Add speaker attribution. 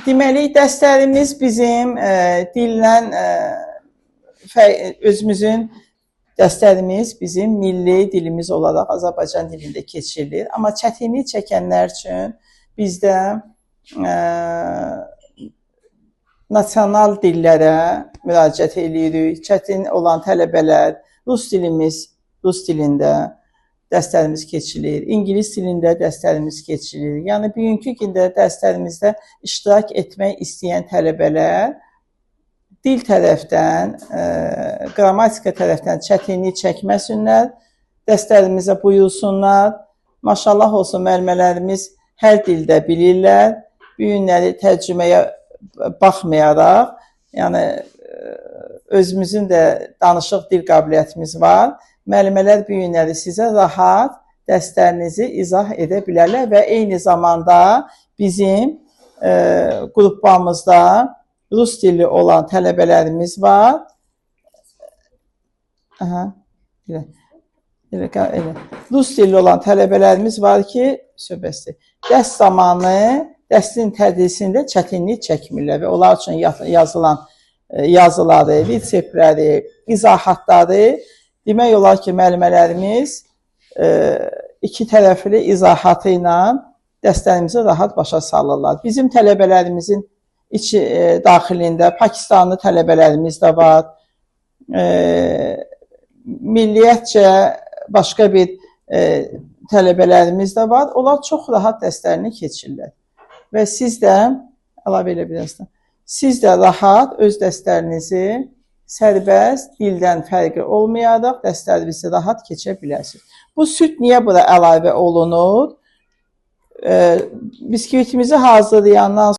Speaker 1: Deməli, dərslərimiz bizim dillə özümüzün dərslərimiz bizim milli dilimiz olaraq Azərbaycan dilində keçirilir. Amma çətinlik çəkənlər üçün bizdə nasional dillərə müraciət edirik. Çətin olan tələbələr rus dilində dərslərimiz keçirilir, ingilis dilində dərslərimiz keçirilir. Yəni, bugünkü gündə dərslərimizdə iştirak etmək istəyən tələbələr dil tərəfdən, qrammatika tərəfdən çətinlik çəkməsinlər, dərslərimizə buyursunlar. Maşallah olsun, müəllimələrimiz hər dildə bilirlər. Bu günləri tərcüməyə baxmayaraq, yəni özümüzün də danışıq dil qabiliyyətimiz var. Müəllimələr bu günləri sizə rahat dərslərinizi izah edə bilərlər və eyni zamanda bizim qrupamızda rus dili olan tələbələrimiz var. Rus dili olan tələbələrimiz var ki, dərs zamanı dərsin tədrisində çətinlik çəkmirlər və onlar üçün yazılan yazıları, reseptləri, izahatları demək olar ki, müəllimələrimiz iki tərəfli izahatı ilə dərslərimizi rahat başa salırlar. Bizim tələbələrimizin daxilində Pakistanlı tələbələrimiz də var. Milliyyətcə başqa bir tələbələrimiz də var. Onlar çox rahat dərslərini keçirlər. Və siz də, əlavə elə bilərsiniz, siz də rahat öz dərslərinizi sərbəst, dildən fərqi olmayaraq dərslərinizi rahat keçə bilərsiniz. Bu süd niyə bura əlavə olunur? Biskvitimizi hazırlayandan